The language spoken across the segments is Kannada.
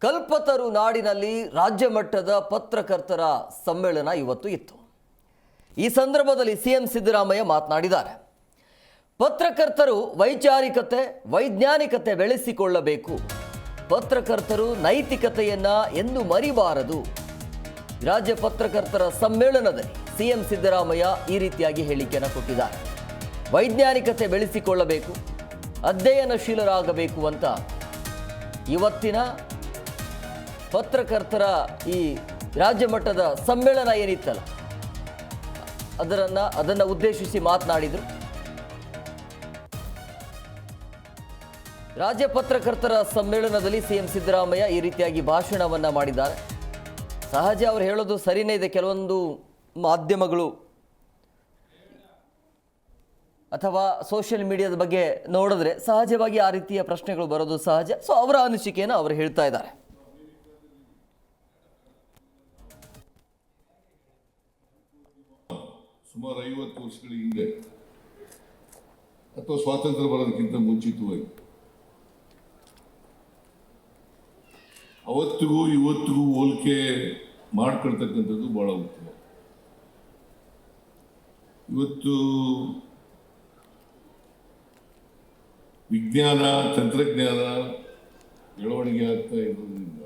ಕಲ್ಪತರು ನಾಡಿನಲ್ಲಿ ರಾಜ್ಯ ಮಟ್ಟದ ಪತ್ರಕರ್ತರ ಸಮ್ಮೇಳನ ಇವತ್ತು ಇತ್ತು. ಈ ಸಂದರ್ಭದಲ್ಲಿ ಸಿಎಂ ಸಿದ್ದರಾಮಯ್ಯ ಮಾತನಾಡಿದ್ದಾರೆ. ಪತ್ರಕರ್ತರು ವೈಜ್ಞಾನಿಕತೆ ಬೆಳೆಸಿಕೊಳ್ಳಬೇಕು. ಪತ್ರಕರ್ತರು ನೈತಿಕತೆಯನ್ನ ಎಂದು ಮರಿಬಾರದು. ರಾಜ್ಯ ಪತ್ರಕರ್ತರ ಸಮ್ಮೇಳನದಲ್ಲಿ ಸಿಎಂ ಸಿದ್ದರಾಮಯ್ಯ ಈ ರೀತಿಯಾಗಿ ಹೇಳಿಕೆಯನ್ನು ಕೊಟ್ಟಿದ್ದಾರೆ. ವೈಜ್ಞಾನಿಕತೆ ಬೆಳೆಸಿಕೊಳ್ಳಬೇಕು, ಅಧ್ಯಯನಶೀಲರಾಗಬೇಕು ಅಂತ ಇವತ್ತಿನ ಪತ್ರಕರ್ತರ ಈ ರಾಜ್ಯ ಮಟ್ಟದ ಸಮ್ಮೇಳನ ಏನಿತ್ತಲ್ಲ ಅದನ್ನು ಉದ್ದೇಶಿಸಿ ಮಾತನಾಡಿದರು. ರಾಜ್ಯ ಪತ್ರಕರ್ತರ ಸಮ್ಮೇಳನದಲ್ಲಿ ಸಿಎಂ ಸಿದ್ದರಾಮಯ್ಯ ಈ ರೀತಿಯಾಗಿ ಭಾಷಣವನ್ನು ಮಾಡಿದ್ದಾರೆ. ಸಹಜ ಅವರು ಹೇಳೋದು ಸರಿನೇ ಇದೆ. ಕೆಲವೊಂದು ಮಾಧ್ಯಮಗಳು ಅಥವಾ ಸೋಷಿಯಲ್ ಮೀಡಿಯಾದ ಬಗ್ಗೆ ನೋಡಿದ್ರೆ ಸಹಜವಾಗಿ ಆ ರೀತಿಯ ಪ್ರಶ್ನೆಗಳು ಬರೋದು ಸಹಜ. ಸೊ ಅವರ ಅನಿಸಿಕೆಯನ್ನು ಅವರು ಹೇಳ್ತಾ ಇದ್ದಾರೆ. ಸುಮಾರು 50 ವರ್ಷಗಳ ಹಿಂದೆ ಅಥವಾ ಸ್ವಾತಂತ್ರ್ಯ ಬರೋದಕ್ಕಿಂತ ಮುಂಚಿತವಾಗಿ ಅವತ್ತಿಗೂ ಇವತ್ತಿಗೂ ಹೋಲಿಕೆ ಮಾಡ್ಕೊಳ್ತಕ್ಕಂಥದ್ದು ಬಹಳ ಉತ್ತಮ. ಇವತ್ತು ವಿಜ್ಞಾನ ತಂತ್ರಜ್ಞಾನ ಬೆಳವಣಿಗೆ ಆಗ್ತಾ ಇರೋದ್ರಿಂದ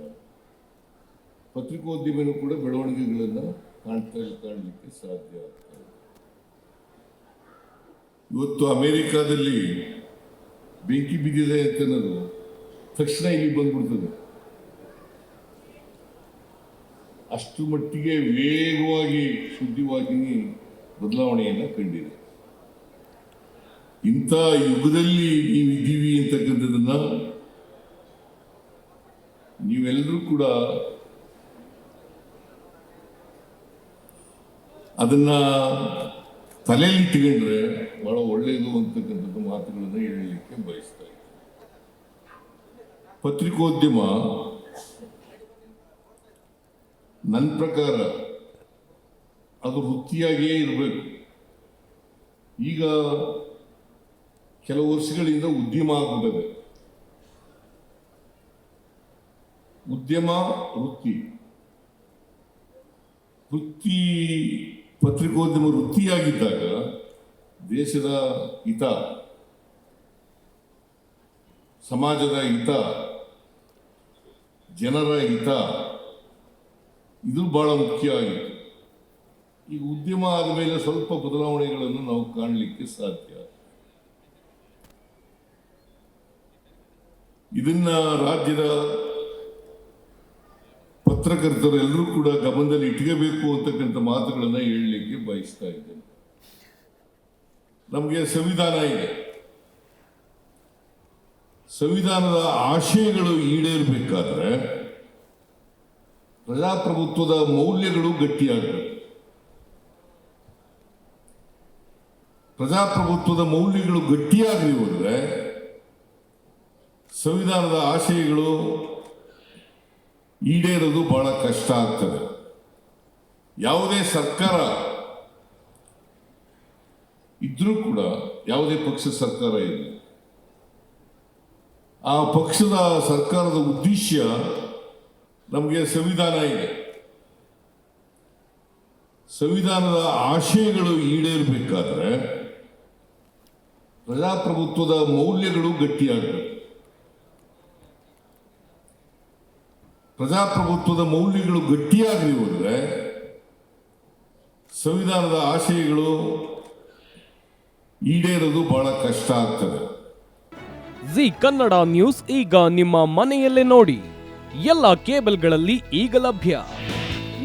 ಪತ್ರಿಕೋದ್ಯಮನೂ ಕೂಡ ಬೆಳವಣಿಗೆಗಳನ್ನು ಕಾಣಲಿಕ್ಕೆ ಸಾಧ್ಯ ಆಗ್ತದೆ. ಇವತ್ತು ಅಮೆರಿಕಾದಲ್ಲಿ ಬೆಂಕಿ ಬಿದ್ದಿದೆ ಅಂತ ಅನ್ನೋದು ತಕ್ಷಣ ಇಲ್ಲಿ ಬಂದ್ಬಿಡ್ತದೆ. ಅಷ್ಟು ಮಟ್ಟಿಗೆ ವೇಗವಾಗಿ ಸುದ್ದಿವಾಹಿನಿ ಬದಲಾವಣೆಯನ್ನು ಕಂಡಿದೆ. ಇಂಥ ಯುಗದಲ್ಲಿ ನೀವಿದ್ದೀವಿ ಅಂತಕ್ಕಂಥದ್ದನ್ನ ನೀವೆಲ್ಲರೂ ಕೂಡ ಅದನ್ನ ತಲೆಯಲ್ಲಿ ಇಟ್ಟುಕೊಂಡ್ರೆ ಬಹಳ ಒಳ್ಳೆಯದು ಅಂತಕ್ಕಂಥದ್ದು ಮಾತುಗಳನ್ನು ಹೇಳಲಿಕ್ಕೆ ಬಯಸ್ತಾ ಇದ್ದೀನಿ. ಪತ್ರಿಕೋದ್ಯಮ ನನ್ನ ಪ್ರಕಾರ ಅದು ವೃತ್ತಿಯಾಗಿಯೇ ಇರಬೇಕು. ಈಗ ಕೆಲವು ವರ್ಷಗಳಿಂದ ಉದ್ಯಮ ಆಗ್ಬಿಟ್ಟಿದೆ. ಉದ್ಯಮ ವೃತ್ತಿ ಪತ್ರಿಕೋದ್ಯಮ ವೃತ್ತಿಯಾಗಿದ್ದಾಗ ದೇಶದ ಹಿತ, ಸಮಾಜದ ಹಿತ, ಜನರ ಹಿತ ಇದು ಬಹಳ ಮುಖ್ಯ ಆಗಿತ್ತು. ಈಗ ಉದ್ಯಮ ಆದ ಮೇಲೆ ಸ್ವಲ್ಪ ಬದಲಾವಣೆಗಳನ್ನು ನಾವು ಕಾಣಲಿಕ್ಕೆ ಸಾಧ್ಯ. ಇದನ್ನ ರಾಜ್ಯದ ಪತ್ರಕರ್ತರು ಎಲ್ಲರೂ ಕೂಡ ಗಮನದಲ್ಲಿ ಇಟ್ಕೋಬೇಕು ಅಂತಕ್ಕಂಥ ಮಾತುಗಳನ್ನು ಹೇಳಲಿಕ್ಕೆ ಬಯಸ್ತಾ ಇದ್ದೇನೆ. ನಮಗೆ ಸಂವಿಧಾನ ಇದೆ. ಸಂವಿಧಾನದ ಆಶಯಗಳು ಈಡೇರಬೇಕಾದ್ರೆ ಪ್ರಜಾಪ್ರಭುತ್ವದ ಮೌಲ್ಯಗಳು ಗಟ್ಟಿಯಾಗಬೇಕು. ಪ್ರಜಾಪ್ರಭುತ್ವದ ಮೌಲ್ಯಗಳು ಗಟ್ಟಿಯಾಗಲಿ ಹೋದ್ರೆ ಸಂವಿಧಾನದ ಆಶಯಗಳು ಈಡೇರೋದು ಬಹಳ ಕಷ್ಟ ಆಗ್ತದೆ. ಯಾವುದೇ ಸರ್ಕಾರ ಇದ್ರೂ ಕೂಡ, ಯಾವುದೇ ಪಕ್ಷದ ಸರ್ಕಾರ ಇದೆ, ಆ ಪಕ್ಷದ ಸರ್ಕಾರದ ಉದ್ದೇಶ ನಮಗೆ ಸಂವಿಧಾನ ಇದೆ. ಸಂವಿಧಾನದ ಆಶಯಗಳು ಈಡೇರಬೇಕಾದ್ರೆ ಪ್ರಜಾಪ್ರಭುತ್ವದ ಮೌಲ್ಯಗಳು ಗಟ್ಟಿಯಾಗಬೇಕು. ಪ್ರಜಾಪ್ರಭುತ್ವದ ಮೌಲ್ಯಗಳು ಗಟ್ಟಿಯಾಗಲಿ ಹೋದ್ರೆ ಸಂವಿಧಾನದ ಆಶಯಗಳು ಈಡೇರೋದು ಬಹಳ ಕಷ್ಟ ಆಗ್ತದೆ. ಜಿ ಕನ್ನಡ ನ್ಯೂಸ್ ಈಗ ನಿಮ್ಮ ಮನೆಯಲ್ಲೇ ನೋಡಿ. ಎಲ್ಲ ಕೇಬಲ್ಗಳಲ್ಲಿ ಈಗ ಲಭ್ಯ.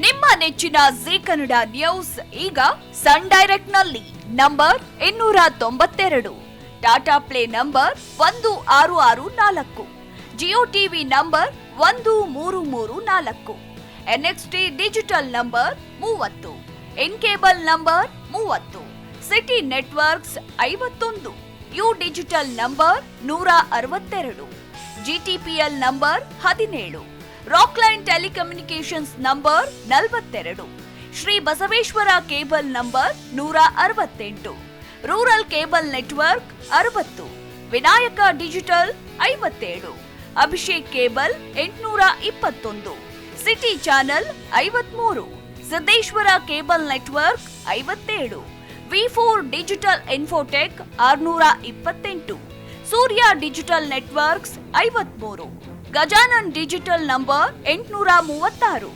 ನಿಮ್ಮ ನೆಚ್ಚಿನ ಜಿ ಕನ್ನಡ ನ್ಯೂಸ್ ಈಗ ಸನ್ ಡೈರೆಕ್ಟ್ ನಲ್ಲಿ number 292, Tata play number 1664, Jio TV number 1334, NXT digital number 30, in cable number 30, city networks 51, U digital number 162, GTPL number 17, Rockline telecommunications number 42, Shri Basaveshwara cable number 168, rural cable network 60, Vinayaka digital 57, Abhishek cable 821, city channel 53, Siddeshwara cable network 57, V4 digital Infotech 628, Surya digital networks 53, Gajanan digital number 836,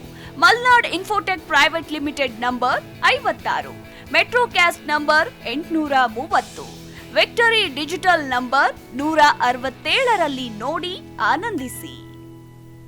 Malnad infotech private limited number 56, Metrocast number 830, Victory digital number 167ರಲ್ಲಿ ನೋಡಿ ಆನಂದಿಸಿ.